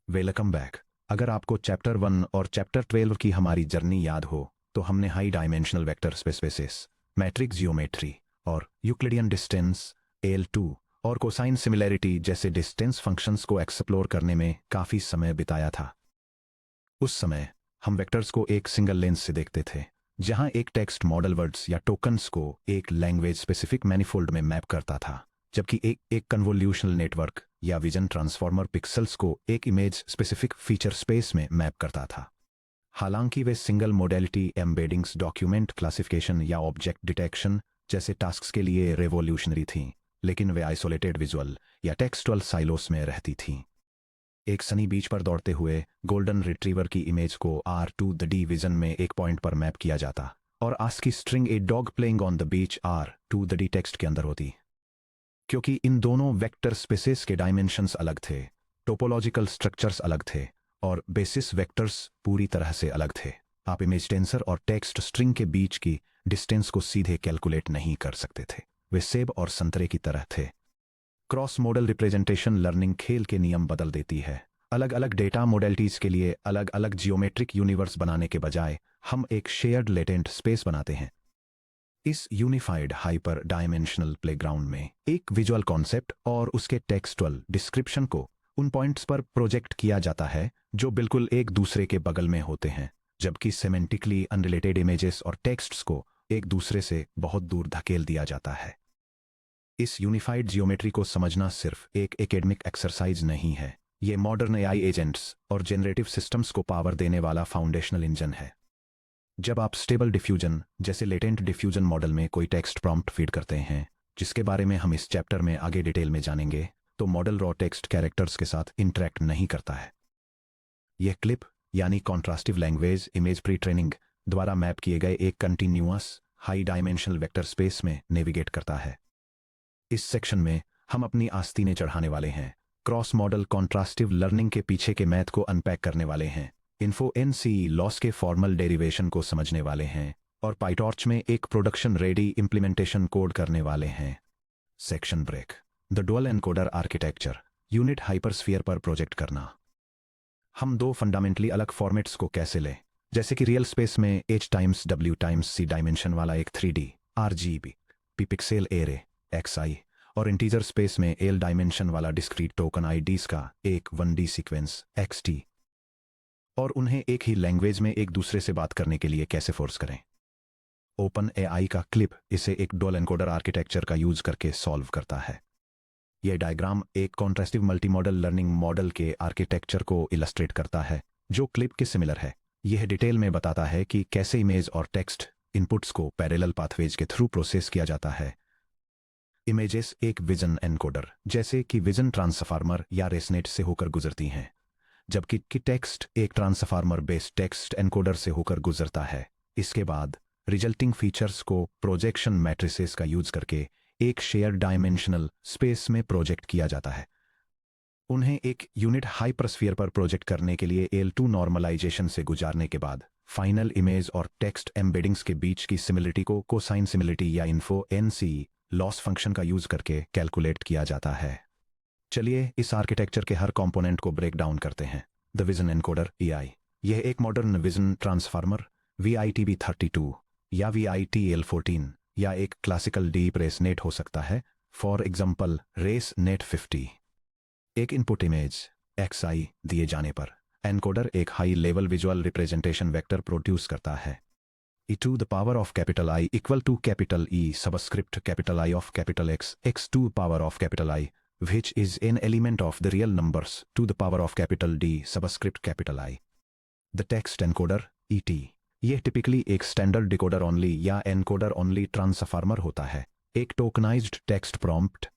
Welcome back. अगर आपको chapter 1 और चैप्टर 12 की हमारी जर्नी याद हो तो हमने high dimensional vector space, matrix geometry और यूक्लिडियन डिस्टेंस AL2 और कोसाइन सिमिलैरिटी जैसे डिस्टेंस फंक्शंस को एक्सप्लोर करने में काफ़ी समय बिताया था। उस समय हम वेक्टर्स को एक सिंगल लेंस से देखते थे, जहां एक टेक्स्ट मॉडल वर्ड्स या टोकन्स को एक लैंग्वेज स्पेसिफिक मैनिफोल्ड में मैप करता था, जबकि एक कन्वोल्यूशनल नेटवर्क या विजन ट्रांसफॉर्मर पिक्सेल्स को एक इमेज स्पेसिफिक फीचर स्पेस में मैप करता था। हालांकि वे single modality embeddings document classification या ऑब्जेक्ट डिटेक्शन जैसे टास्क्स के लिए रेवोल्यूशनरी थीं, लेकिन वे आइसोलेटेड विजुअल या टेक्सटुअल साइलोस में रहती थीं। एक सनी बीच पर दौड़ते हुए गोल्डन रिट्रीवर की इमेज को R2D विजन में एक पॉइंट पर मैप किया जाता और ASCII string a dog playing on the beach R2D text के अंदर होती। क्योंकि इन दोनों वेक्टर स्पेसेस के डायमेंशंस अलग थे, टोपोलॉजिकल स्ट्रक्चर्स अलग थे और बेसिस वेक्टर्स पूरी तरह से अलग थे, आप इमेज टेंसर और टेक्स्ट स्ट्रिंग के बीच की डिस्टेंस को सीधे कैलकुलेट नहीं कर सकते थे। वे सेब और संतरे की तरह थे। क्रॉस मॉडल रिप्रेजेंटेशन लर्निंग खेल के नियम बदल देती है। अलग अलग डेटा मॉडलिटीज के लिए अलग अलग जियोमेट्रिक यूनिवर्स बनाने के बजाय हम एक शेयर्ड लेटेंट स्पेस बनाते हैं। इस यूनिफाइड हाइपर डायमेंशनल प्लेग्राउंड में एक विजुअल कॉन्सेप्ट और उसके टेक्सटुअल डिस्क्रिप्शन को उन पॉइंट्स पर प्रोजेक्ट किया जाता है जो बिल्कुल एक दूसरे के बगल में होते हैं, जबकि सेमेंटिकली अनरिलेटेड इमेजेस और टेक्स्ट्स को एक दूसरे से बहुत दूर धकेल दिया जाता है। इस यूनिफाइड जियोमेट्री को समझना सिर्फ एक एकेडमिक एक्सरसाइज नहीं है, ये मॉडर्न AI एजेंट्स और जनरेटिव सिस्टम्स को पावर देने वाला फाउंडेशनल इंजन है। जब आप स्टेबल डिफ्यूजन जैसे लेटेंट डिफ्यूजन मॉडल में कोई टेक्स्ट प्रॉम्प्ट फीड करते हैं, जिसके बारे में हम इस चैप्टर में आगे डिटेल में जानेंगे, तो मॉडल रॉ टेक्स्ट कैरेक्टर्स के साथ इंटरेक्ट नहीं करता है। यह क्लिप यानी कॉन्ट्रास्टिव लैंग्वेज इमेज प्री ट्रेनिंग द्वारा मैप किए गए एक continuous high dimensional vector space में नेविगेट करता है। इस सेक्शन में हम अपनी आस्तीनें चढ़ाने वाले हैं, क्रॉस मॉडल कॉन्ट्रास्टिव लर्निंग के पीछे के मैथ को अनपैक करने वाले हैं, InfoNC लॉस के फॉर्मल डेरिवेशन को समझने वाले हैं और पाइटॉर्च में एक प्रोडक्शन रेडी इंप्लीमेंटेशन कोड करने वाले हैं। Section break. The dual encoder architecture unit hypersphere पर प्रोजेक्ट करना। हम दो फंडामेंटली अलग फॉर्मेट्स को कैसे लें, जैसे कि रियल स्पेस में H×W×C डायमेंशन वाला एक 3D RGB pixel array XI और इंटीजर स्पेस में L डायमेंशन वाला डिस्क्रीट टोकन IDs का एक 1D सीक्वेंस XT, और उन्हें एक ही लैंग्वेज में एक दूसरे से बात करने के लिए कैसे फोर्स करें। ओपन AI का क्लिप इसे एक डुअल एनकोडर आर्किटेक्चर का यूज करके सॉल्व करता है। यह डायग्राम एक कॉन्ट्रास्टिव मल्टीमॉडल लर्निंग मॉडल के आर्किटेक्चर को इलस्ट्रेट करता है, जो क्लिप के सिमिलर है। यह डिटेल में बताता है कि कैसे इमेज और टेक्स्ट इनपुट्स को पैरेलल पाथवेज के थ्रू प्रोसेस किया जाता है। इमेजेस एक विजन एनकोडर जैसे कि विजन ट्रांसफार्मर या रेसनेट से होकर गुजरती हैं, जबकि टेक्स्ट एक ट्रांसफार्मर बेस्ड टेक्स्ट एनकोडर से होकर गुजरता है। इसके बाद रिजल्टिंग फीचर्स को प्रोजेक्शन मैट्रिसेस का यूज करके एक शेयर डायमेंशनल स्पेस में प्रोजेक्ट किया जाता है। उन्हें एक यूनिट हाइपरस्फीयर पर प्रोजेक्ट करने के लिए AL2 नॉर्मलाइजेशन से गुजारने के बाद फाइनल इमेज और टेक्स्ट एम्बेडिंग्स के बीच की सिमिलिटी को कोसाइन सिमिलिटी या InfoNC लॉस फंक्शन का यूज करके कैलकुलेट किया जाता है। चलिए इस आर्किटेक्चर के हर कंपोनेंट को ब्रेक डाउन करते हैं। The vision encoder EI। यह एक मॉडर्न विजन ट्रांसफार्मर VITB32 या VITL14 या एक क्लासिकल डीप रेस नेट हो सकता है, फॉर एग्जांपल रेस नेट 50। एक इनपुट इमेज XI दिए जाने पर एनकोडर एक high level visual representation vector produce करता है। e to the power of capital I equal to capital E subscript capital I of capital X to the power of capital I, which is an element of the real numbers to the power of capital D subscript capital I. The text encoder ET। यह typically एक standard decoder only या encoder only transformer होता है। एक tokenised text prompt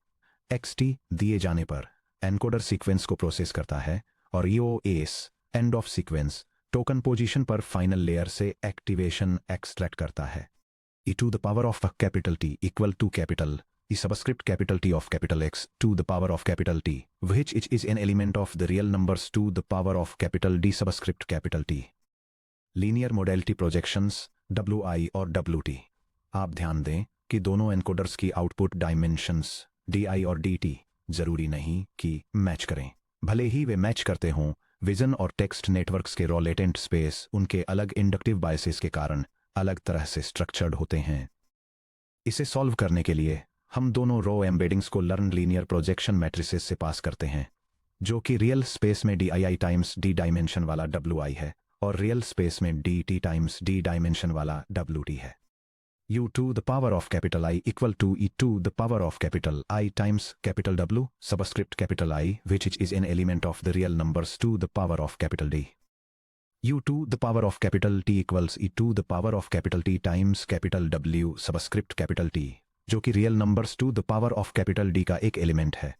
XT दिए जाने पर encoder sequence को प्रोसेस करता है और EOS end of sequence token position पर फाइनल लेयर से एक्टिवेशन एक्सट्रैक्ट करता है। e to the power of capital T equal to capital E subscript capital T of capital X to the power of capital T, which is an element of the real numbers to the power of capital D subscript capital T. Linear modality projections WI और WT। आप ध्यान दें कि दोनों encoders की output dimensions DI और DT जरूरी नहीं कि मैच करें। भले ही वे मैच करते हों, विजन और टेक्स्ट नेटवर्क्स के रॉ लेटेंट स्पेस उनके अलग इंडक्टिव बायसेस के कारण अलग तरह से स्ट्रक्चर्ड होते हैं। इसे सॉल्व करने के लिए हम दोनों रो एम्बेडिंग्स को लर्न लीनियर प्रोजेक्शन मैट्रिसेस से पास करते हैं, जो कि रियल स्पेस में डी टाइम्स डी डायमेंशन वाला WI है और रियल स्पेस में DT टाइम्स डी डायमेंशन वाला WT है। U to the power of capital I equal to E to the power of capital I times capital W subscript capital I, which is an element of the real numbers to the power of capital D. U to the power of capital T equals E to the power of capital T times capital W subscript capital T, जो कि real numbers to the power of capital D का एक element है।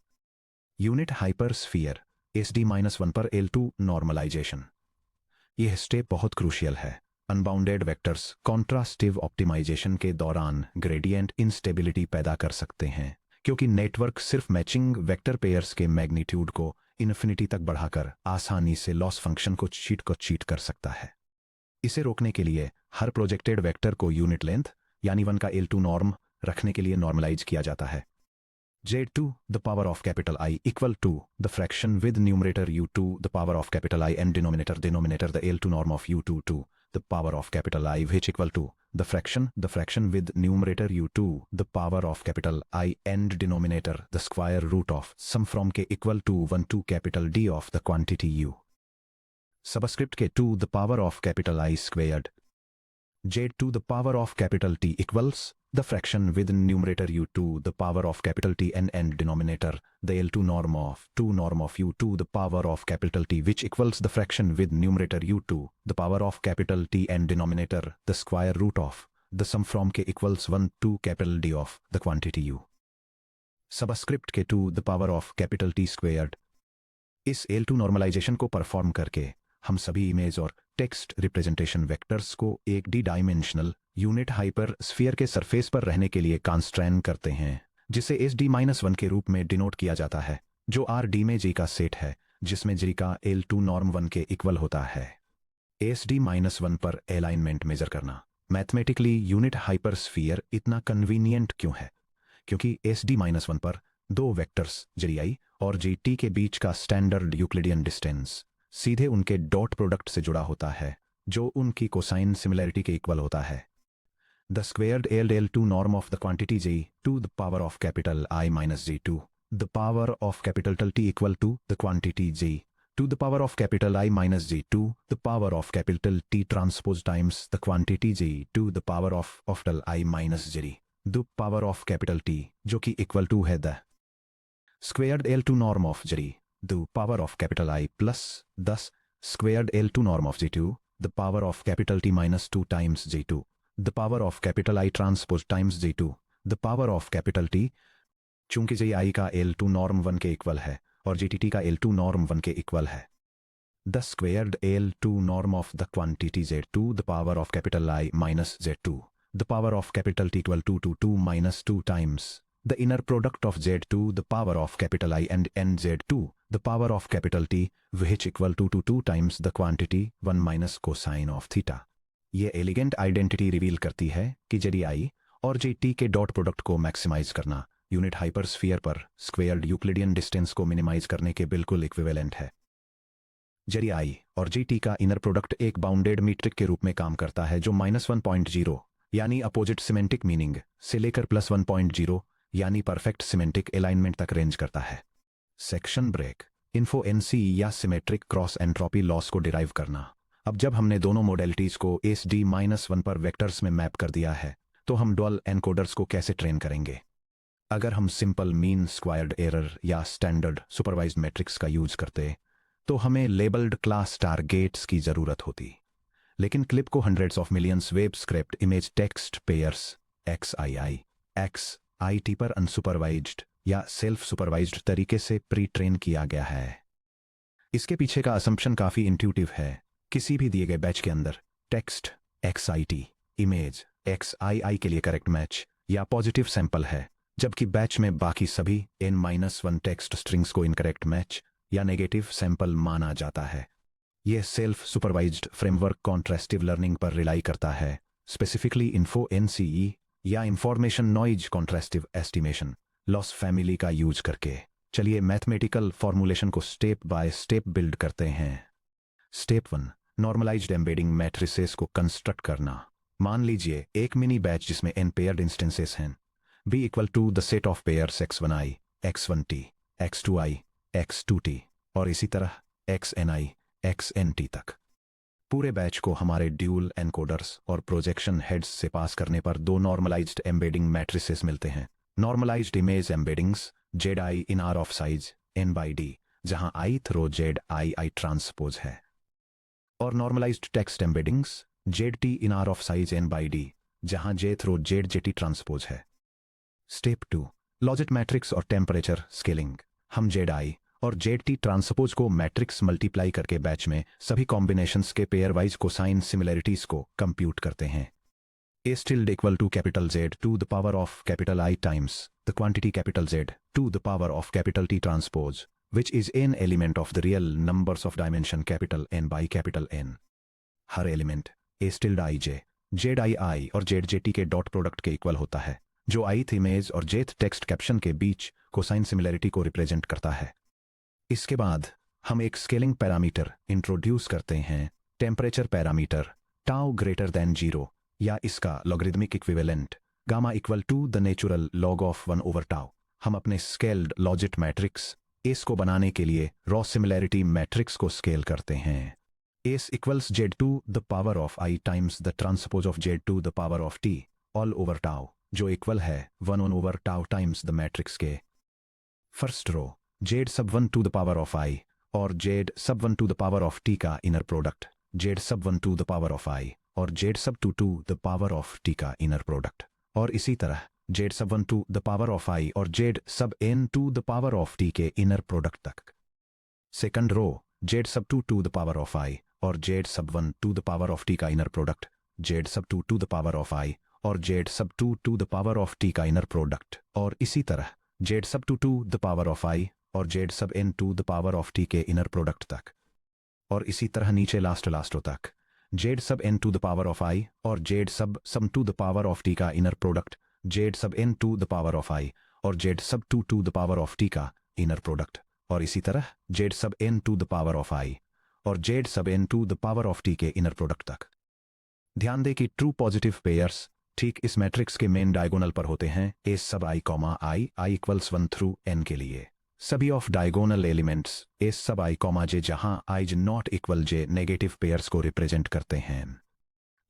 Unit हाइपरस्फीयर SD-1 पर L2 normalisation. यह step बहुत crucial है। Unbounded vectors कॉन्ट्रास्टिव optimisation के दौरान ग्रेडियंट इंस्टेबिलिटी पैदा कर सकते हैं, क्योंकि नेटवर्क सिर्फ मैचिंग वेक्टर पेयर्स के मैग्नीट्यूड को इन्फिनिटी तक बढ़ाकर आसानी से लॉस फंक्शन को चीट कर सकता है। इसे रोकने के लिए हर प्रोजेक्टेड वेक्टर को यूनिट लेंथ यानी 1 का L2 नॉर्म रखने के लिए नॉर्मलाइज किया जाता है। Z2 the power of capital I equal to the fraction with numerator U2 the power of capital I and denominator the L2 norm of U2 to the power of capital I, which equal to the fraction with numerator U2 the power of capital I and denominator the square root of sum from K equal to 1 to capital D of the quantity U subscript K to the power of capital I squared. Z to the power of capital T equals the fraction with numerator U2 the power of capital T and denominator the L2 norm of U to the power of capital T, which equals the fraction with numerator U2 the power of capital T and denominator the square root of the sum from K equals 1 to capital D of the quantity U subscript K to the power of capital T squared. इस L2 normalisation को perform करके हम सभी image और text representation vectors को एक D dimensional unit hyper sphere के surface पर रहने के लिए कॉन्स्ट्रेन करते हैं, जिसे SD-1 के रूप में डिनोट किया जाता है, जो RD में G का सेट है, जिसमें G का L2 नॉर्म 1 के इक्वल होता है। SD-1 पर अलाइनमेंट मेजर करना मैथमेटिकली यूनिट हाइपर स्फीयर इतना कन्वीनियंट क्यों है? क्योंकि SD-1 पर दो वेक्टर्स GI और GT के बीच का स्टैंडर्ड यूक्लिडियन डिस्टेंस सीधे उनके डॉट प्रोडक्ट से जुड़ा होता है, जो उनकी कोसाइन सिमिलैरिटी के इक्वल होता है। The squared L2 norm of the quantity G to the power of capital I minus G2 the power of capital T equal to the quantity G to the power of capital I minus G2 the power of capital T transpose times the quantity G to the power of I minus G the power of capital T, जो कि equal to है the squared L2 norm of G the power of capital I plus thus squared L2 norm of G2 the power of capital T minus 2 times G2 the power of capital I transpose times G2 the power of capital T, चूंकि GI का L2 norm 1 के equal है और GTT का L2 norm 1 के equal है, the squared L2 norm of the quantity Z2 the power of capital I minus Z2 the power of capital T equal to 2 minus 2 times the inner product of Z2 the power of capital I and Z2 the power of capital T, which equal to 2 times the quantity 1 minus cosine of theta. ये elegant identity reveal करती है कि GI और GT के dot product को maximise करना unit hypersphere पर squared Euclidean distance को मिनिमाइज करने के बिल्कुल इक्विवेलेंट है। GI और GT का इनर प्रोडक्ट एक बाउंडेड मीट्रिक के रूप में काम करता है, जो -1.0 यानी अपोजिट सिमेंटिक मीनिंग से लेकर +1.0 यानी परफेक्ट सिमेंटिक अलाइनमेंट तक रेंज करता है। सेक्शन ब्रेक इन्फो NC या सिमेट्रिक क्रॉस एंट्रोपी लॉस को डिराइव करना। अब जब हमने दोनों मॉडलिटीज को SD-1 पर वेक्टर्स में मैप कर दिया है, तो हम डुअल एनकोडर्स को कैसे ट्रेन करेंगे? अगर हम सिंपल मीन स्क्वायर्ड एरर या स्टैंडर्ड सुपरवाइज्ड मैट्रिक्स का यूज करते, तो हमें लेबल्ड क्लास टारगेट्स की जरूरत होती। लेकिन क्लिप को hundreds of millions web script image text pairs XII पर अनसुपरवाइज्ड या सेल्फ सुपरवाइज्ड तरीके से प्री ट्रेन किया गया है। इसके पीछे का असम्पशन काफी इंट्यूटिव है। किसी भी दिए गए बैच के अंदर टेक्स्ट XIT इमेज XII के लिए करेक्ट मैच या पॉजिटिव सैंपल है, जबकि बैच में बाकी सभी N-1 टेक्स्ट स्ट्रिंग्स को इनकरेक्ट मैच या नेगेटिव सैंपल माना जाता है। यह self supervised framework contrastive learning पर रिलाई करता है, स्पेसिफिकली इन्फो NCE या information noise contrastive estimation loss family का यूज करके। चलिए मैथमेटिकल फॉर्मूलेशन को स्टेप बाय स्टेप बिल्ड करते हैं। स्टेप 1, नॉर्मलाइज्ड एम्बेडिंग मैट्रिसेस को कंस्ट्रक्ट करना। मान लीजिए एक मिनी बैच जिसमें n पेयर्ड इंस्टेंसेस हैं, b equal to the set of pairs x1i, x1t, x2i, x2t और इसी तरह xni, xnt तक। पूरे बैच को हमारे ड्यूल एनकोडर्स और प्रोजेक्शन हेड्स से पास करने पर दो नॉर्मलाइज्ड एम्बेडिंग मैट्रिसेस मिलते हैं। Normalised image embeddings Z I in R of size n by D, जहां ith row Z I transpose है, और normalised text embeddings Z T in R of size n by D, जहां jth row Z JT transpose है। Step 2, logit matrix और temperature scaling. हम Z I और Z T transpose को matrix multiply करके batch में सभी कॉम्बिनेशंस के पेयर वाइज कोसाइन सिमिलरिटीज को कंप्यूट करते हैं। A tilde equal to capital Z to the power of capital I times the quantity capital Z to the power of capital T transpose, which is n element of the real numbers of dimension capital N by capital N. Her element A tilde ij, ZII और ZJT के dot product के equal होता है, जो ith image और jth text caption के बीच cosine similarity को represent करता है। इसके बाद हम एक स्केलिंग पैरामीटर इंट्रोड्यूस करते हैं, temperature parameter tau greater than 0 या इसका logarithmic equivalent gamma equal to the natural log of 1 over tau. हम अपने स्केल्ड लॉजिट मैट्रिक्स एस को बनाने के लिए रॉ सिमिलैरिटी मैट्रिक्स को स्केल करते हैं। S equals Z to the power of I times the transpose of Z to the power of T all over tau, जो इक्वल है 1 over tau times the matrix के first row Z sub 1 to the power of I और Z sub 1 to the power of T का inner product, Z sub 1 to the power of I और Z sub 2 to the power of T का inner product, और इसी तरह Z sub 1 to the power of I और Z sub n to the power of T के inner product तक। Second row Z sub 2 to the power of I और Z sub 1 to the power of T का inner product, Z sub 2 to the power of I और Z sub 2 to the power of T का inner product, और इसी तरह Z sub 2 to the power of I और Z sub n to the power of T के inner product तक, और इसी तरह नीचे लास्ट रो तक Z sub n to the power of I और Z sub sum to the power of T का inner product, Z sub n to the power of I और Z sub 2 to the power of T का inner product, और इसी तरह Z sub n to the power of I और Z sub n to the power of T के inner product तक। ध्यान दें कि ट्रू पॉजिटिव पेयर्स ठीक इस मैट्रिक्स के मेन डायगोनल पर होते हैं, ए सब I comma I equals 1 through n के लिए। सभी ऑफ डायगोनल एलिमेंट्स ए सब आई कॉमा जे जहां आई ज not equal J negative pairs को रिप्रेजेंट करते हैं।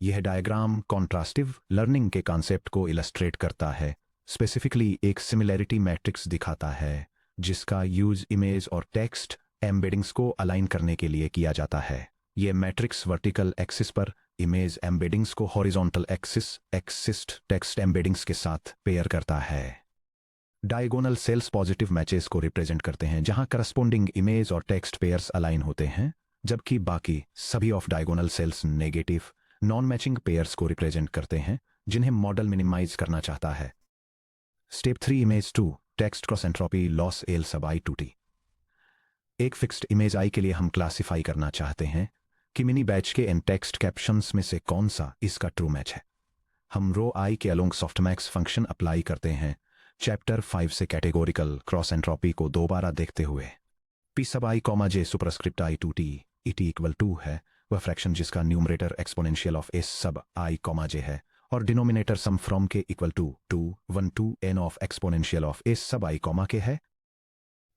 यह डायग्राम कॉन्ट्रास्टिव लर्निंग के कॉन्सेप्ट को इलस्ट्रेट करता है, स्पेसिफिकली एक सिमिलैरिटी मैट्रिक्स दिखाता है जिसका यूज इमेज और टेक्स्ट एम्बेडिंग्स को अलाइन करने के लिए किया जाता है। यह मैट्रिक्स वर्टिकल एक्सिस पर इमेज एम्बेडिंग्स को हॉरिजॉन्टल एक्सिस टेक्स्ट एम्बेडिंग्स के साथ पेयर करता है। डायगोनल सेल्स पॉजिटिव मैचेस को रिप्रेजेंट करते हैं जहां करस्पॉन्डिंग इमेज और टेक्स्ट पेयर्स अलाइन होते हैं, जबकि बाकी सभी off diagonal cells negative non matching pairs को रिप्रेजेंट करते हैं जिन्हें मॉडल मिनिमाइज करना चाहता है। Step 3 image 2 text cross entropy loss L sub I to T. एक फिक्स्ड इमेज आई के लिए हम क्लासिफाई करना चाहते हैं कि मिनी बैच के इन टेक्स्ट कैप्शंस में से कौन सा इसका ट्रू मैच है। हम रो आई के अलोंग सॉफ्टमैक्स फंक्शन अप्लाई करते हैं चैप्टर 5 से कैटेगोरिकल क्रॉस एंट्रोपी को दोबारा देखते हुए। P sub I comma J superscript I to T E T equal 2 है वह फ्रैक्शन जिसका numerator exponential of S sub I comma J है और denominator sum from K equal to 1 to n of exponential of S sub I comma के है।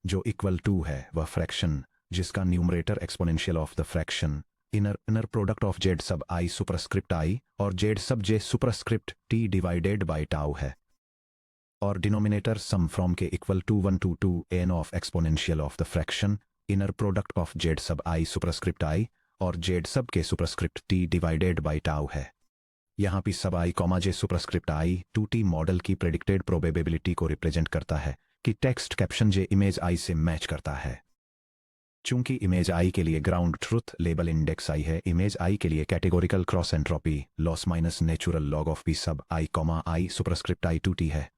जो equal 2 है वह फ्रैक्शन जिसका numerator exponential of the fraction inner product of Z sub I superscript I और Z sub J superscript T divided by tau है, और denominator sum from K equal to 1 to n of exponential of the fraction inner product of Z sub I superscript I और Z sub K superscript T divided by tau है। यहाँ P sub I comma J superscript I to T model की predicted probability को represent करता है कि text caption J image I से match करता है। चूंकि इमेज आई के लिए ground truth label index I है, इमेज आई के लिए categorical cross entropy loss minus natural log of P sub I comma I superscript I to T है।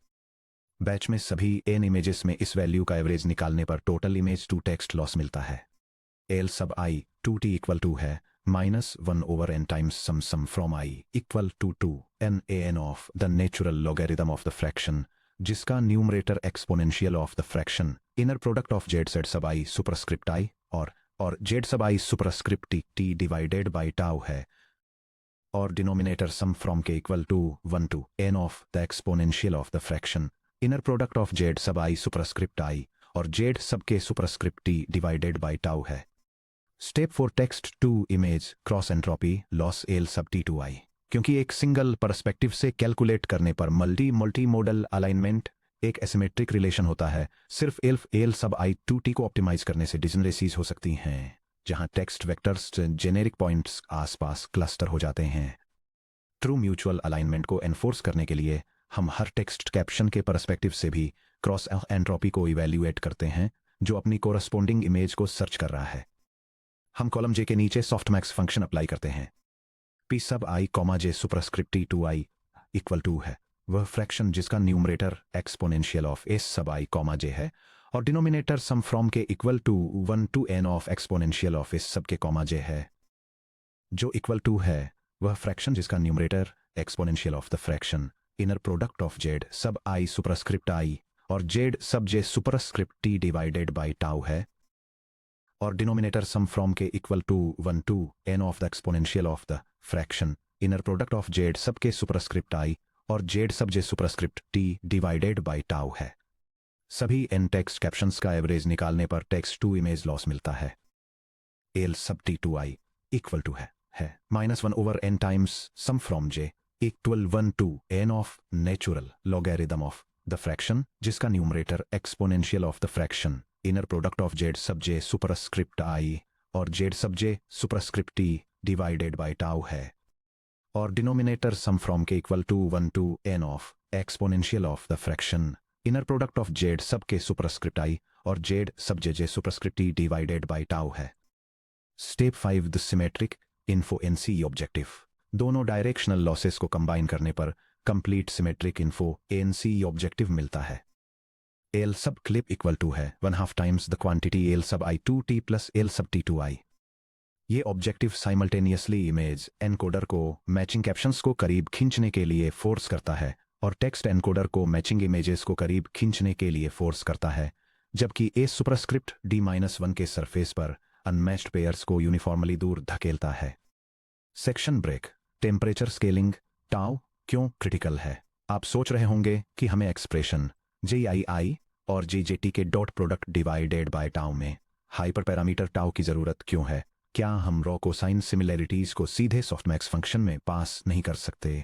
बैच में सभी n इमेजेस में इस वैल्यू का एवरेज निकालने पर total image to text loss मिलता है। L sub I to T equal to है -1 over n times sum from I equal to n a n of the natural logarithm of the fraction जिसका numerator exponential of the fraction inner product of Z said sub I superscript I और और Z sub I superscript T divided by tau है, और denominator sum from K equal to 1 to n of the exponential of the fraction inner product of Z sub I superscript I और Z sub K superscript T divided by tau है। Step 4 text to image cross entropy loss L sub T to I. क्योंकि एक single perspective से calculate करने पर multi modal alignment एक asymmetric relation होता है, सिर्फ L sub I to T को ऑप्टिमाइज करने से डिजनरेसीज हो सकती हैं, जहां टेक्स्ट वेक्टर्स जेनेरिक पॉइंट्स आसपास क्लस्टर हो जाते हैं। ट्रू म्यूचुअल अलाइनमेंट को एनफोर्स करने के लिए हम हर टेक्स्ट कैप्शन के पर्सपेक्टिव से भी क्रॉस एंट्रोपी को इवैल्यूएट करते हैं, जो अपनी कोरस्पोंडिंग इमेज को सर्च कर रहा है। हम कॉलम जे के नीचे सॉफ्टमैक्स फंक्शन अप्लाई करते हैं। P sub I comma J superscript T to I equal to है वह फ्रैक्शन जिसका numerator exponential of S sub I comma J है और denominator sum from K equal to 1 to n of exponential of S sub K comma J है। जो equal to है वह fraction जिसका numerator exponential of the fraction inner product of Z sub I superscript I और Z sub J superscript T divided by tau है, और denominator sum from K equal to 1 to n of the exponential of the fraction inner product of Z sub K superscript I और Z sub J superscript T divided by tau है। सभी n text captions का average निकालने पर text to image loss मिलता है। L sub T to I equal to है -1 over n times sum from J equal 1 to n of natural logarithm of the fraction जिसका numerator exponential of the fraction inner product of Z sub J superscript I और Z sub J superscript T divided by tau है, और denominator sum from K equal to 1 to n of exponential of the fraction inner product of Z sub K superscript I और Z sub J superscript T divided by tau है। Step 5 the symmetric info NC objective. दोनों directional losses को combine करने पर complete symmetric info NC objective मिलता है। L सब clip equal to है 1/2 times the quantity L sub I to T plus L sub T to आई। ये objective simultaneously image encoder को मैचिंग कैप्शंस को करीब खींचने के लिए फोर्स करता है और टेक्स्ट एनकोडर को मैचिंग इमेजेस को करीब खींचने के लिए फोर्स करता है, जबकि ए सुपरस्क्रिप्ट D-1 के सरफेस पर अनमैच्ड पेयर्स को यूनिफॉर्मली दूर धकेलता है। Section break. Temperature scaling tau क्यों क्रिटिकल है? आप सोच रहे होंगे कि हमें एक्सप्रेशन JII और JJT के dot product divided by tau में हाइपर पैरामीटर टाउ की जरूरत क्यों है? क्या हम रॉ कोसाइन सिमिलैरिटीज को सीधे सॉफ्टमैक्स फंक्शन में पास नहीं कर सकते?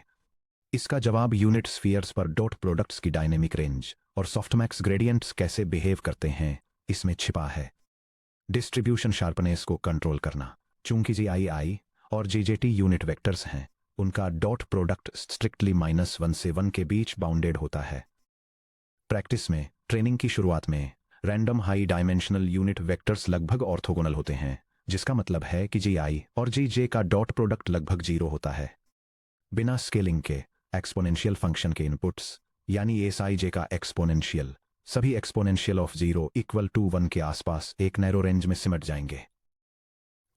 इसका जवाब यूनिट स्फीयर्स पर डॉट प्रोडक्ट्स की डायनेमिक रेंज और सॉफ्टमैक्स ग्रेडियंट्स कैसे बिहेव करते हैं इसमें छिपा है। डिस्ट्रीब्यूशन शार्पनेस को कंट्रोल करना। चूंकि JII और JJT यूनिट वेक्टर्स हैं, उनका डॉट प्रोडक्ट स्ट्रिक्टली -1 से 1 के बीच बाउंडेड होता है। प्रैक्टिस में ट्रेनिंग की शुरुआत में random high dimensional unit vectors लगभग ऑर्थोगोनल होते हैं, जिसका मतलब है कि JI और JJ का डॉट प्रोडक्ट लगभग 0 होता है। बिना स्केलिंग के एक्सपोनेंशियल फंक्शन के इनपुट्स यानी SIJ का एक्सपोनेंशियल सभी एक्सपोनेंशियल ऑफ 0 इक्वल टू 1 के आसपास एक नैरो रेंज में सिमट जाएंगे।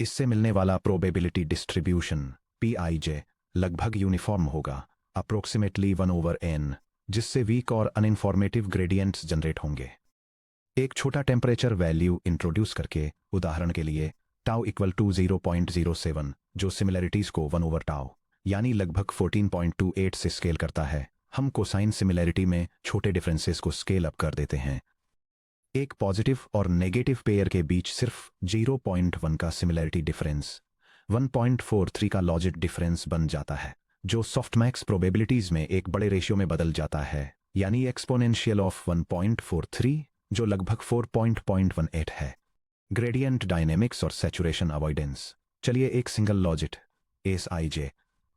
इससे मिलने वाला प्रोबेबिलिटी डिस्ट्रीब्यूशन PIJ लगभग यूनिफॉर्म होगा, अप्रोक्सीमेटली 1/n, जिससे वीक और अनइन्फॉर्मेटिव ग्रेडियंट्स जनरेट होंगे। एक छोटा टेम्परेचर वैल्यू इंट्रोड्यूस करके, उदाहरण के लिए टाउ इक्वल टू 0.07, जो सिमिलैरिटीज को 1/टाउ यानी लगभग 14.28 से स्केल करता है, हम कोसाइन सिमिलैरिटी में छोटे डिफरेंसेस को स्केल अप कर देते हैं। एक पॉजिटिव और नेगेटिव पेयर के बीच सिर्फ 0.1 का सिमिलैरिटी डिफरेंस 1.43 का लॉजिक डिफरेंस बन जाता है, जो सॉफ्टमैक्स प्रोबेबिलिटीज में एक बड़े रेशियो में बदल जाता है, यानी एक्सपोनेंशियल ऑफ 1.43, जो लगभग 4.18 है। ग्रेडियंट डायनेमिक्स और सैचुरेशन अवॉइडेंस। चलिए एक सिंगल लॉजिट SIJ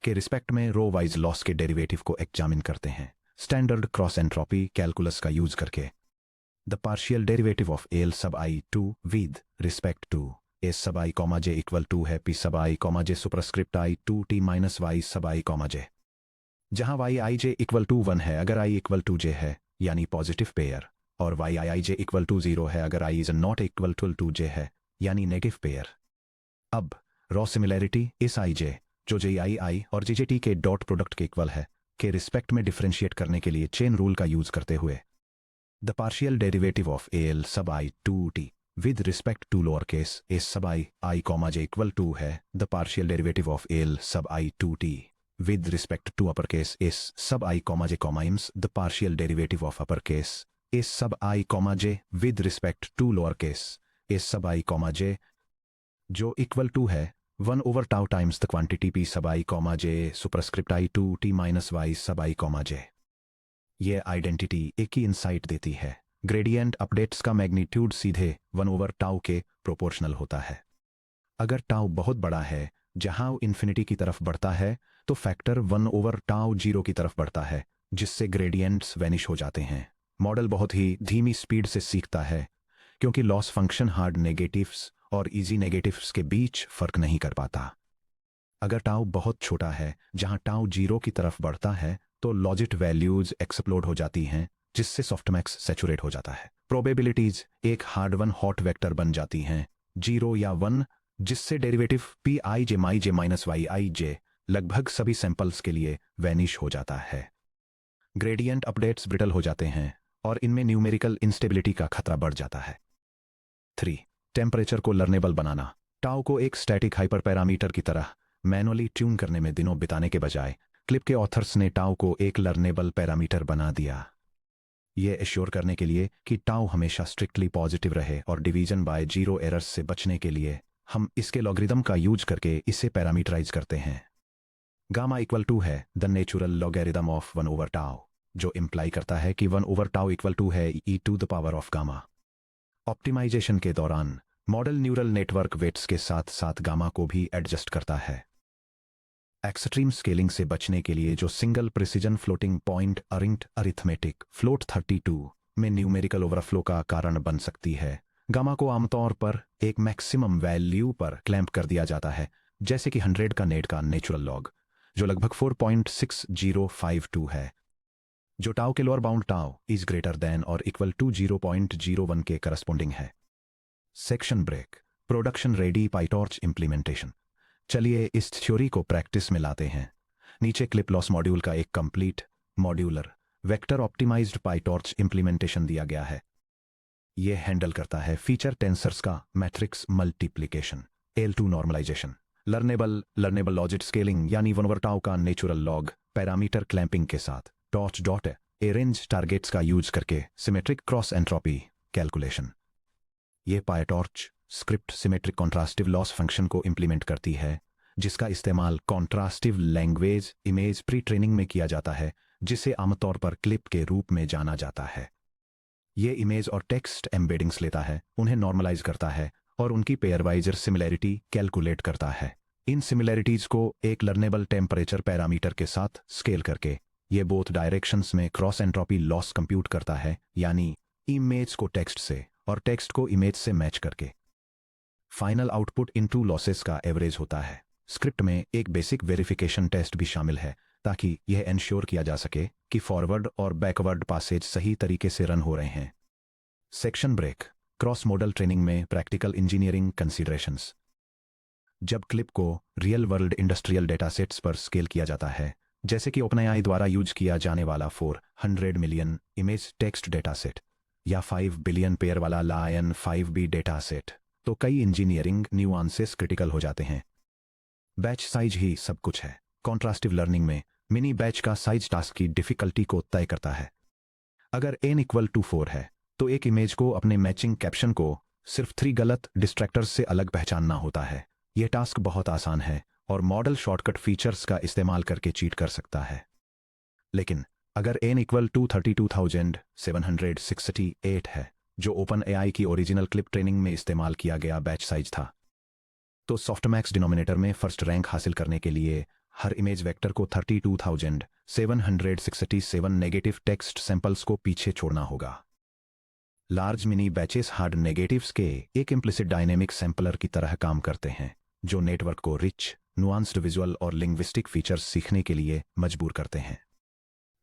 के रिस्पेक्ट में रो वाइज लॉस के डेरिवेटिव को एग्जामिन करते हैं स्टैंडर्ड क्रॉस एंट्रोपी कैलकुलस का यूज करके। The partial derivative of L sub I to with respect to S sub I comma J equal to है P sub I comma J superscript I to T minus Y sub I comma जे, जहां YIJ equal to 1 है अगर I equal to J है यानी positive pair, और YIJ equal to 0 है अगर I is not equal to J है यानी नेगेटिव पेयर। अब रॉ सिमिलैरिटी SIJ जो JII और JJT के डॉट प्रोडक्ट के इक्वल है के रिस्पेक्ट में डिफरेंशिएट करने के लिए चेन रूल का यूज करते हुए the partial derivative of AL sub I to T with respect to lower case a sub I comma j equal to है the partial derivative of L sub I 2t with respect to uppercase s sub I comma j comma ims the partial derivative of uppercase s sub I comma j with respect to lower case s sub I comma j जो equal to है 1 over tau times the quantity p sub I comma j superscript I 2 t minus y sub I comma j। ये identity एक ही insight देती है। Gradient updates का magnitude सीधे 1 over tau के proportional होता है। अगर टाउ बहुत बड़ा है जहां इन्फिनिटी की तरफ बढ़ता है तो फैक्टर 1 ओवर टाउ 0 की तरफ बढ़ता है जिससे ग्रेडियंट्स वैनिश हो जाते हैं। मॉडल बहुत ही धीमी स्पीड से सीखता है क्योंकि लॉस फंक्शन हार्ड नेगेटिव्स और इजी नेगेटिव्स के बीच फर्क नहीं कर पाता। अगर टाउ बहुत छोटा है जहां टाउ 0 की तरफ बढ़ता है तो लॉजिट वैल्यूज एक्सप्लोड हो जाती हैं जिससे सॉफ्टमैक्स सैचुरेट हो जाता है। प्रोबेबिलिटीज एक हार्ड वन हॉट वेक्टर बन जाती हैं 0 या 1 जिससे derivative P I J my J minus Y I J लगभग सभी सैंपल्स के लिए वैनिश हो जाता है। ग्रेडियंट अपडेट्स ब्रिटल हो जाते हैं और इनमें न्यूमेरिकल इंस्टेबिलिटी का खतरा बढ़ जाता है। 3. टेम्परेचर को लर्नेबल बनाना। टाउ को एक स्टैटिक हाइपर पैरामीटर की तरह मैनुअली ट्यून करने में दिनों बिताने के बजाय क्लिप के ऑथर्स ने टाउ को एक लर्नेबल पैरामीटर बना दिया। ये एश्योर करने के लिए कि टाउ हमेशा स्ट्रिक्टली पॉजिटिव रहे और डिवीजन बाय 0 एरर्स से बचने के लिए हम इसके लॉगरिदम का यूज करके इसे पैरामीटराइज करते हैं। गामा इक्वल टू है the natural logarithm of 1 over tau जो इंप्लाई करता है कि 1 ओवर टाउ इक्वल टू है e to the power of gamma. Optimization के दौरान मॉडल न्यूरल नेटवर्क वेट्स के साथ साथ गामा को भी एडजस्ट करता है। एक्सट्रीम स्केलिंग से बचने के लिए जो सिंगल प्रिसिजन फ्लोटिंग पॉइंट अरिंट अरिथमेटिक फ्लोट 32 में न्यूमेरिकल ओवरफ्लो का कारण बन सकती है। गामा को आमतौर पर एक मैक्सिमम वैल्यू पर क्लैंप कर दिया जाता है जैसे कि 100 का नेट का नेचुरल लॉग जो लगभग 4.6052 है जो टाउ के lower bound tau is greater than और इक्वल टू 0.01 के करस्पॉन्डिंग है। Section break. Production ready PyTorch implementation. चलिए इस थ्योरी को प्रैक्टिस में लाते हैं। नीचे क्लिप लॉस मॉड्यूल का एक complete modular vector optimized PyTorch implementation दिया गया है। यह हैंडल करता है फीचर टेंसर्स का matrix multiplication, L2 normalization, learnable logit scaling यानी 1 ओवर टाउ का नेचुरल लॉग, पैरामीटर क्लैंपिंग के साथ टॉर्च डॉट अरेंज टारगेट्स का यूज करके सिमेट्रिक क्रॉस एंट्रोपी कैलकुलेशन। यह PyTorch script symmetric contrastive loss function को इंप्लीमेंट करती है जिसका इस्तेमाल contrastive language image pre training में किया जाता है जिसे आमतौर पर क्लिप के रूप में जाना जाता है। यह इमेज और टेक्स्ट एम्बेडिंग्स लेता है, उन्हें नॉर्मलाइज करता है और उनकी पेयरवाइजर सिमिलैरिटी कैलकुलेट करता है। इन सिमिलैरिटीज को एक लर्नेबल टेम्परेचर पैरामीटर के साथ स्केल करके ये बोथ डायरेक्शंस में क्रॉस एंट्रोपी लॉस कंप्यूट करता है यानी इमेज को टेक्स्ट से और टेक्स्ट को इमेज से मैच करके। फाइनल आउटपुट इन टू लॉसेस का एवरेज होता है। स्क्रिप्ट में एक बेसिक वेरिफिकेशन टेस्ट भी शामिल है ताकि यह एंश्योर किया जा सके कि फॉरवर्ड और बैकवर्ड पासेज सही तरीके से रन हो रहे हैं। Section break. Cross modal training में प्रैक्टिकल इंजीनियरिंग कंसीडरेशंस। जब क्लिप को रियल वर्ल्ड इंडस्ट्रियल डेटासेट्स पर स्केल किया जाता है जैसे कि ओपनएआई द्वारा यूज किया जाने वाला 400 मिलियन इमेज टेक्स्ट डेटासेट या 5 बिलियन पेयर वाला लायन 5B डेटासेट, तो कई इंजीनियरिंग न्यूआंसेस क्रिटिकल हो जाते हैं। बैच साइज ही सब कुछ है। कॉन्ट्रास्टिव लर्निंग में मिनी बैच का साइज टास्क की डिफिकल्टी को तय करता है। अगर n इक्वल टू 4 है तो एक इमेज को अपने मैचिंग कैप्शन को सिर्फ 3 गलत डिस्ट्रैक्टर्स से अलग पहचानना होता है। यह टास्क बहुत आसान है और मॉडल शॉर्टकट फीचर्स का इस्तेमाल करके चीट कर सकता है। लेकिन अगर n इक्वल टू 32,768 है जो ओपनएआई की ओरिजिनल क्लिप ट्रेनिंग में इस्तेमाल किया गया बैच साइज था, तो सॉफ्टमैक्स डिनोमिनेटर में फर्स्ट रैंक हासिल करने के लिए हर इमेज वेक्टर को 32,767 नेगेटिव टेक्स्ट सैंपल्स को पीछे छोड़ना होगा। Large mini batches hard negatives के एक इम्प्लिसिट डायनेमिक सैंपलर की तरह काम करते हैं जो नेटवर्क को रिच, नुआंस्ड विजुअल और लिंग्विस्टिक फीचर्स सीखने के लिए मजबूर करते हैं।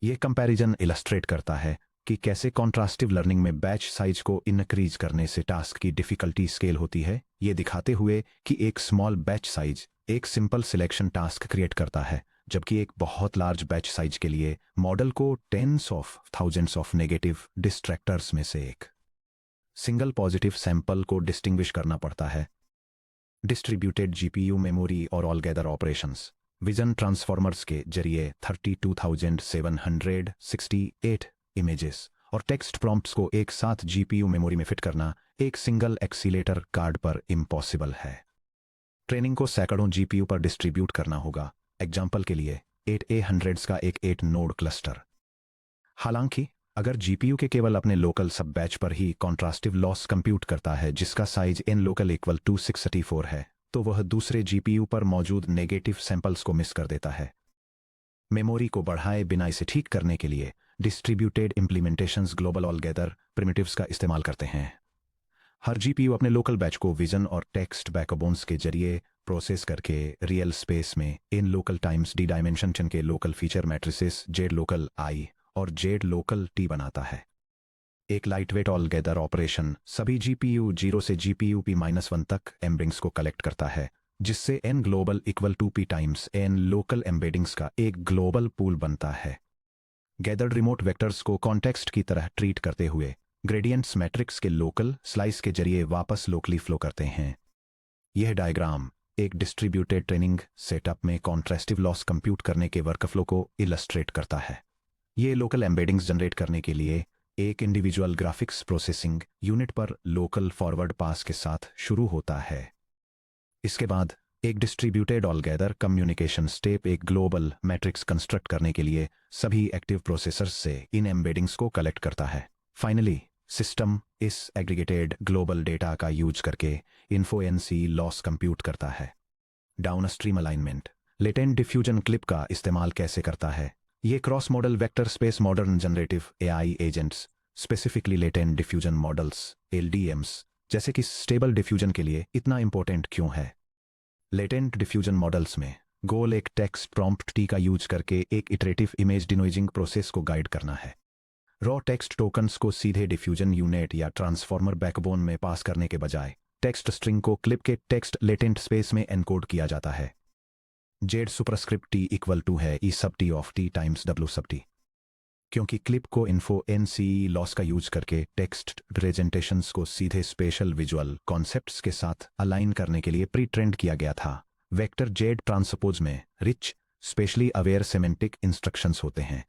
यह कंपैरिजन इलस्ट्रेट करता है कि कैसे कॉन्ट्रास्टिव लर्निंग में बैच साइज को इनक्रीज करने से टास्क की डिफिकल्टी स्केल होती है, ये दिखाते हुए कि एक स्मॉल बैच साइज एक सिंपल सिलेक्शन टास्क क्रिएट करता है जबकि एक बहुत लार्ज बैच साइज के लिए मॉडल को tens of thousands of negative distractors में से एक सिंगल पॉजिटिव सैंपल को डिस्टिंग्विश करना पड़ता है। डिस्ट्रीब्यूटेड जीपीयू मेमोरी और all gather operations vision transformers के जरिए 32,768 इमेजेस और टेक्स्ट प्रॉम्प्ट्स को एक साथ जीपीयू मेमोरी में फिट करना एक सिंगल एक्सीलेटर कार्ड पर इम्पॉसिबल है। ट्रेनिंग को सैकड़ों जीपीयू पर डिस्ट्रीब्यूट करना होगा। एग्जाम्पल के लिए 8A100s का एक 8 नोड क्लस्टर। हालांकि अगर जीपीयू के केवल अपने लोकल सब बैच पर ही कॉन्ट्रास्टिव लॉस कंप्यूट करता है जिसका size n local equal to 634 है, तो वह दूसरे जीपीयू पर मौजूद नेगेटिव सैंपल्स को मिस कर देता है। मेमोरी को बढ़ाए बिना इसे ठीक करने के लिए डिस्ट्रीब्यूटेड इम्प्लीमेंटेशंस ग्लोबल ऑलगेदर प्रिमिटिव्स का इस्तेमाल करते हैं। हर जीपीयू अपने लोकल बैच को विजन और टेक्स्ट बैकबोन्स के जरिए प्रोसेस करके रियल स्पेस में इन लोकल टाइम्स डी डायमेंशन के local feature matrices Z local आई और जेड लोकल टी बनाता है। एक लाइटवेट ऑलगेदर ऑपरेशन सभी जीपीयू 0 से जीपीयू P-1 तक एम्बेडिंग्स को कलेक्ट करता है, जिससे n global equal to P times n local embeddings का एक ग्लोबल पूल बनता है। गैदर्ड रिमोट वेक्टर्स को कॉन्टेक्स्ट की तरह ट्रीट करते हुए ग्रेडियंट्स मैट्रिक्स के लोकल स्लाइस के जरिए वापस लोकली फ्लो करते हैं। यह डायग्राम एक डिस्ट्रीब्यूटेड ट्रेनिंग सेटअप में कॉन्ट्रास्टिव लॉस कंप्यूट करने के वर्कफ्लो को इलस्ट्रेट करता है। ये लोकल एम्बेडिंग्स जनरेट करने के लिए एक इंडिविजुअल ग्राफिक्स प्रोसेसिंग यूनिट पर लोकल फॉरवर्ड पास के साथ शुरू होता है। इसके बाद एक डिस्ट्रीब्यूटेड ऑलगेदर कम्युनिकेशन स्टेप एक ग्लोबल मैट्रिक्स कंस्ट्रक्ट करने के लिए सभी एक्टिव प्रोसेसर्स से इन एम्बेडिंग्स को कलेक्ट करता है। फाइनली सिस्टम इस एग्रीगेटेड ग्लोबल डेटा का यूज करके इन्फो-एनसी लॉस कंप्यूट करता है। Downstream alignment latent diffusion CLIP का इस्तेमाल कैसे करता है? ये cross model vector space modern generative AI agents specifically latent diffusion models LDMs जैसे कि स्टेबल डिफ्यूजन के लिए इतना इंपॉर्टेंट क्यों है? लेटेंट डिफ्यूजन मॉडल्स में गोल एक टेक्स्ट प्रॉम्प्ट टी का यूज करके एक इटरेटिव इमेज डिनोइजिंग प्रोसेस को गाइड करना है। रॉ टेक्स्ट टोकन्स को सीधे डिफ्यूजन यूनिट या ट्रांसफॉर्मर बैकबोन में पास करने के बजाय टेक्स्ट स्ट्रिंग को क्लिप के टेक्स्ट लेटेंट स्पेस में एनकोड किया जाता है। Z superscript T equal to है E sub T of T times W sub T. क्योंकि क्लिप को इन्फो-एनसी लॉस का यूज करके टेक्स्ट रिप्रेजेंटेशंस को सीधे स्पेशल विजुअल कॉन्सेप्ट्स के साथ अलाइन करने के लिए प्री ट्रेंड किया गया था, वेक्टर जेड ट्रांसपोज में rich spatially aware semantic instructions होते हैं।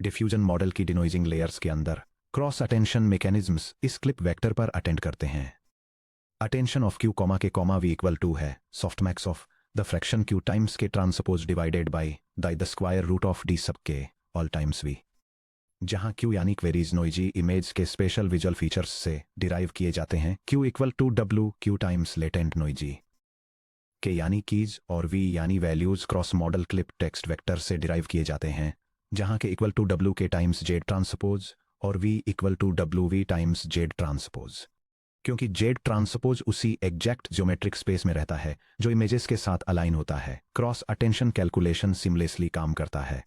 डिफ्यूजन मॉडल की डिनोइजिंग लेयर्स के अंदर क्रॉस अटेंशन मैकेनिज्म्स इस क्लिप वेक्टर पर अटेंड करते हैं। Attention of Q comma K comma V equal to है softmax of the fraction Q times K transpose divided by the square root of D sub K all times V, जहां Q यानी queries noisy image के special visual features से derive किए जाते हैं। Q equal to W Q times latent noisy K यानी keys और V यानी values cross modal CLIP text vector से डिराइव किए जाते हैं, जहां K equal to W K times Z transpose और V equal to W V times Z transpose. क्योंकि जेड ट्रांसपोज उसी एग्जैक्ट ज्योमेट्रिक स्पेस में रहता है जो इमेजेस के साथ अलाइन होता है, क्रॉस अटेंशन कैलकुलेशन सिमलेसली काम करता है।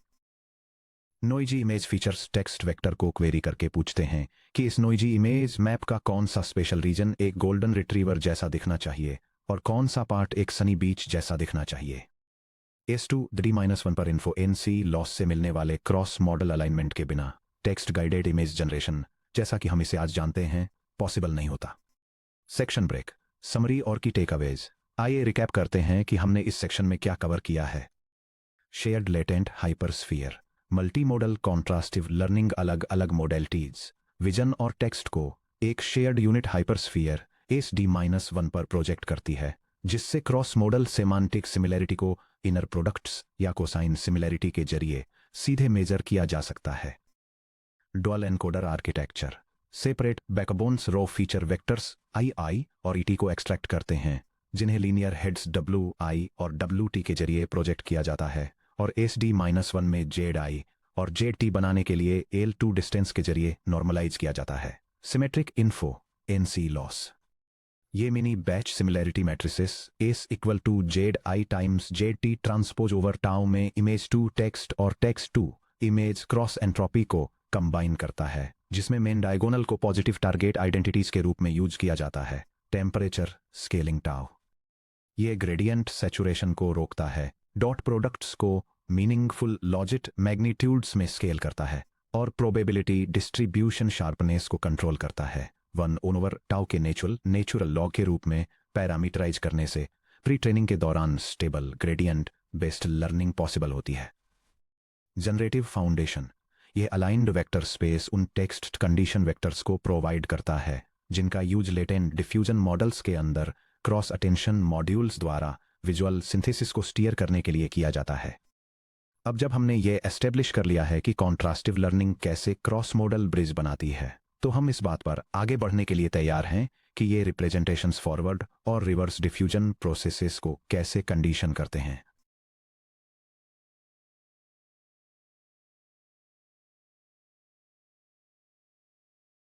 Noisy image features text vector को क्वेरी करके पूछते हैं कि इस नोइजी इमेज मैप का कौन सा स्पेशल रीजन एक गोल्डन रिट्रीवर जैसा दिखना चाहिए और कौन सा पार्ट एक सनी बीच जैसा दिखना चाहिए। S2D-1 पर इन्फो-एनसी लॉस से मिलने वाले क्रॉस मॉडल अलाइनमेंट के बिना टेक्स्ट गाइडेड इमेज जनरेशन, जैसा कि हम इसे आज जानते हैं, पॉसिबल नहीं होता। सेक्शन ब्रेक, समरी और की टेकअवेज। आइए रिकैप करते हैं कि हमने इस सेक्शन में क्या कवर किया है। Shared latent hypersphere, multi model contrastive learning अलग अलग मोडेलिटीज विजन और टेक्स्ट को एक शेयर्ड यूनिट हाइपरस्फीयर SD-1 पर प्रोजेक्ट करती है, जिससे क्रॉस मॉडल सेमांटिक सिमिलैरिटी को इनर प्रोडक्ट्स या कोसाइन सिमिलैरिटी के जरिए सीधे मेजर किया जा सकता है। Dual encoder architecture, separate backbones raw feature vectors II और ET को एक्सट्रैक्ट करते हैं, जिन्हें लीनियर हेड्स WI और WT के जरिए प्रोजेक्ट किया जाता है, और SD-1 में ZI और ZT बनाने के लिए L2 डिस्टेंस के जरिए नॉर्मलाइज किया जाता है। सिमेट्रिक इन्फो-एनसी लॉस, ये mini batch similarity matrices S equal to ZI times ZT transpose over tau में इमेज 2 टेक्स्ट और टेक्स्ट 2 इमेज क्रॉस एंट्रोपी को कंबाइन करता है, जिसमें मेन डायगोनल को पॉजिटिव टारगेट आइडेंटिटीज के रूप में यूज किया जाता है। टेम्परेचर स्केलिंग टाउ, ये ग्रेडियंट सैचुरेशन को रोकता है, डॉट प्रोडक्ट्स को मीनिंगफुल लॉजिट मैग्नीट्यूड्स में स्केल करता है और प्रोबेबिलिटी डिस्ट्रीब्यूशन शार्पनेस को कंट्रोल करता है। वन ओवर टाउ के नेचुरल लॉग के रूप में पैरामीटराइज करने से प्री ट्रेनिंग के दौरान stable gradient based learning possible होती है। जनरेटिव फाउंडेशन, यह अलाइंड वेक्टर स्पेस उन टेक्स्ट कंडीशन वेक्टर्स को प्रोवाइड करता है जिनका यूज लेटेंट डिफ्यूजन मॉडल्स के अंदर क्रॉस अटेंशन मॉड्यूल्स द्वारा विजुअल सिंथेसिस को स्टीयर करने के लिए किया जाता है। अब जब हमने ये एस्टेब्लिश कर लिया है कि कॉन्ट्रास्टिव लर्निंग कैसे क्रॉस मॉडल ब्रिज बनाती है, तो हम इस बात पर आगे बढ़ने के लिए तैयार हैं कि ये रिप्रेजेंटेशंस फॉरवर्ड और रिवर्स डिफ्यूजन प्रोसेसेस को कैसे कंडीशन करते हैं।